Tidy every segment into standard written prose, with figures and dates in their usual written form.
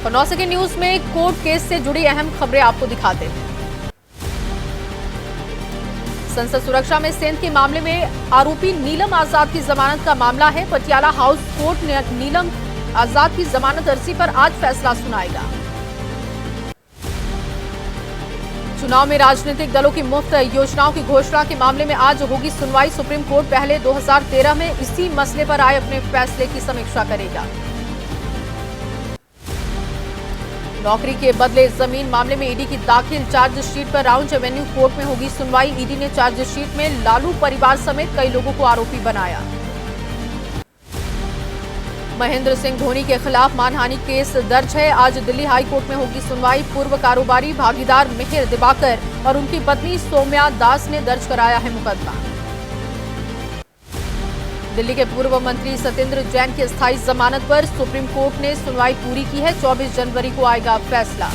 और 9 second news में court case से जुड़ी अहम खबरें आपको दिखाते हैं। संसद सुरक्षा में सेंध के मामले में आरोपी नीलम आजाद की जमानत का मामला है। पटियाला हाउस कोर्ट ने नीलम आजाद की जमानत अर्जी पर आज फैसला सुनाएगा। चुनाव में राजनीतिक दलों की मुफ्त योजनाओं की घोषणा के मामले में आज होगी सुनवाई। सुप्रीम कोर्ट पहले 2013 में इसी मसले पर आए अपने फैसले की समीक्षा करेगा। नौकरी के बदले जमीन मामले में ईडी की दाखिल चार्जशीट पर राउंड एवेन्यू कोर्ट में होगी सुनवाई। ईडी ने चार्जशीट में लालू परिवार समेत कई लोगों को आरोपी बनाया। महेंद्र सिंह धोनी के खिलाफ मानहानि केस दर्ज है। आज दिल्ली हाई कोर्ट में होगी सुनवाई। पूर्व कारोबारी भागीदार मिहिर दिवाकर और उनकी पत्नी सौम्या दास ने दर्ज कराया है मुकदमा। दिल्ली के पूर्व मंत्री सत्येंद्र जैन की अस्थायी जमानत पर सुप्रीम कोर्ट ने सुनवाई पूरी की है। 24 जनवरी को आएगा फैसला।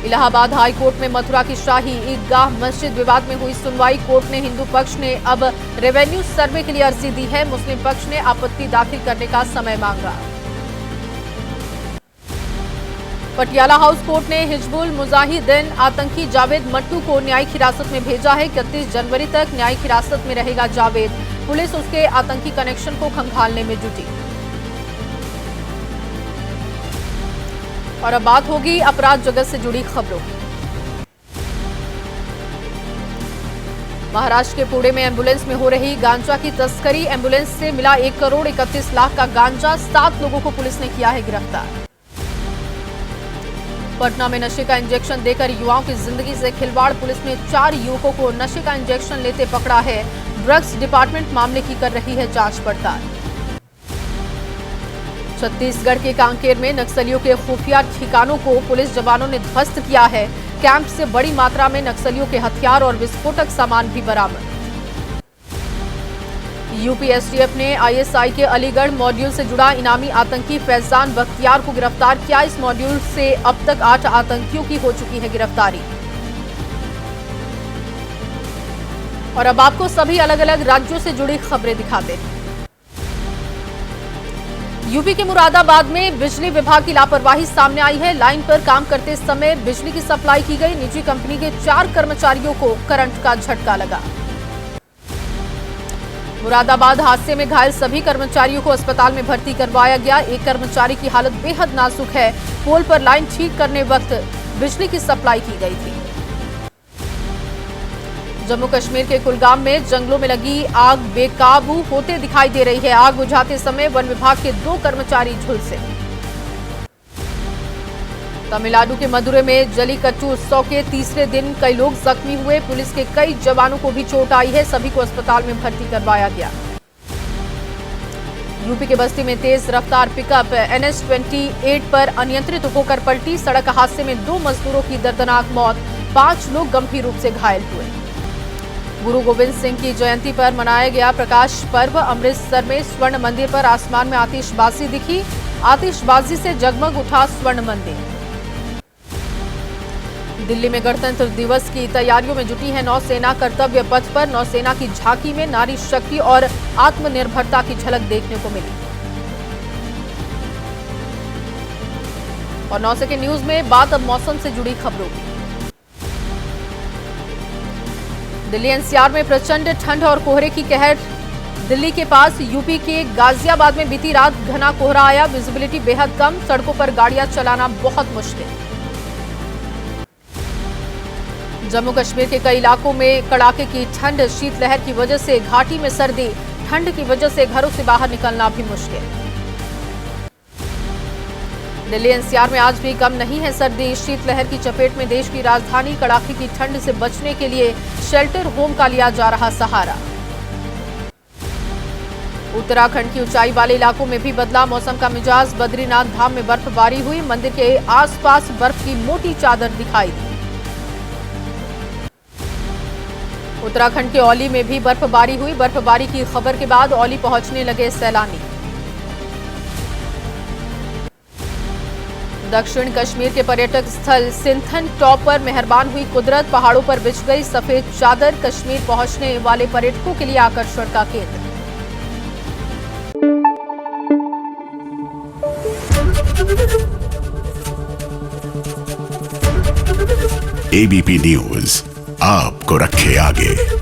इलाहाबाद हाई कोर्ट में मथुरा की शाही ईदगाह मस्जिद विवाद में हुई सुनवाई। कोर्ट ने हिंदू पक्ष ने अब रेवेन्यू सर्वे के लिए अर्जी दी है। मुस्लिम पक्ष ने आपत्ति दाखिल करने का समय मांगा। पटियाला हाउस कोर्ट ने हिजबुल मुजाहिदीन आतंकी जावेद मट्टू को न्यायिक हिरासत में भेजा है। 31 जनवरी तक न्यायिक हिरासत में रहेगा जावेद। पुलिस उसके आतंकी कनेक्शन को खंगालने में जुटी। और अब बात होगी अपराध जगत से जुड़ी खबरों की। महाराष्ट्र के पुणे में एम्बुलेंस में हो रही गांजा की तस्करी। एम्बुलेंस से मिला 1 करोड़ 31 लाख का गांजा। 7 लोगों को पुलिस ने किया है गिरफ्तार। पटना में नशे का इंजेक्शन देकर युवाओं की जिंदगी से खिलवाड़। पुलिस ने 4 युवकों को नशे का इंजेक्शन लेते पकड़ा है। ड्रग्स डिपार्टमेंट मामले की कर रही है जांच पड़ताल। छत्तीसगढ़ के कांकेर में नक्सलियों के खुफिया ठिकानों को पुलिस जवानों ने ध्वस्त किया है। कैंप से बड़ी मात्रा में नक्सलियों के हथियार और विस्फोटक सामान भी बरामद। यूपी एसटीएफ ने आईएसआई के अलीगढ़ मॉड्यूल से जुड़ा इनामी आतंकी फैजान बख्तियार को गिरफ्तार किया। इस मॉड्यूल से अब तक 8 आतंकियों की हो चुकी है गिरफ्तारी। और अब आपको सभी अलग अलग राज्यों से जुड़ी खबरें दिखाते हैं। यूपी के मुरादाबाद में बिजली विभाग की लापरवाही सामने आई है। लाइन पर काम करते समय बिजली की सप्लाई की गई। निजी कंपनी के 4 कर्मचारियों को करंट का झटका लगा। मुरादाबाद हादसे में घायल सभी कर्मचारियों को अस्पताल में भर्ती करवाया गया। एक कर्मचारी की हालत बेहद नाजुक है। पोल पर लाइन ठीक करने वक्त बिजली की सप्लाई की गई थी। जम्मू कश्मीर के कुलगाम में जंगलों में लगी आग बेकाबू होते दिखाई दे रही है। आग बुझाते समय वन विभाग के 2 कर्मचारी झुलसे। तमिलनाडु के मदुरै में जलीकट्टू उत्सव के तीसरे दिन कई लोग जख्मी हुए। पुलिस के कई जवानों को भी चोट आई है। सभी को अस्पताल में भर्ती करवाया गया। यूपी के बस्ती में तेज रफ्तार पिकअप NH-28 पर अनियंत्रित होकर पलटी। सड़क हादसे में 2 मजदूरों की दर्दनाक मौत। 5 लोग गंभीर रूप से घायल हुए। गुरु गोविंद सिंह की जयंती पर मनाया गया प्रकाश पर्व। अमृतसर में स्वर्ण मंदिर पर आसमान में आतिशबाजी दिखी। आतिशबाजी से जगमग उठा स्वर्ण मंदिर। दिल्ली में गणतंत्र दिवस की तैयारियों में जुटी है नौसेना। कर्तव्य पथ पर नौसेना की झांकी में नारी शक्ति और आत्मनिर्भरता की झलक देखने को मिली। और 9 सेकंड न्यूज में बात अब मौसम से जुड़ी खबरों की। दिल्ली एनसीआर में प्रचंड ठंड और कोहरे की कहर। दिल्ली के पास यूपी के गाजियाबाद में बीती रात घना कोहरा आया। विजिबिलिटी बेहद कम। सड़कों पर गाड़ियां चलाना बहुत मुश्किल। जम्मू कश्मीर के कई इलाकों में कड़ाके की ठंड। शीतलहर की वजह से घाटी में सर्दी। ठंड की वजह से घरों से बाहर निकलना भी मुश्किल। दिल्ली एनसीआर में आज भी कम नहीं है सर्दी। शीतलहर की चपेट में देश की राजधानी। कड़ाके की ठंड से बचने के लिए शेल्टर होम का लिया जा रहा सहारा। उत्तराखंड की ऊंचाई वाले इलाकों में भी बदला मौसम का मिजाज। बद्रीनाथ धाम में बर्फबारी हुई। मंदिर के आसपास बर्फ की मोटी चादर दिखाई दी। उत्तराखंड के औली में भी बर्फबारी हुई। बर्फबारी की खबर के बाद औली पहुंचने लगे सैलानी। दक्षिण कश्मीर के पर्यटक स्थल सिंथन टॉप पर मेहरबान हुई कुदरत। पहाड़ों पर बिछ गई सफेद चादर। कश्मीर पहुंचने वाले पर्यटकों के लिए आकर्षण का केंद्र। एबीपी न्यूज आपको रखे आगे।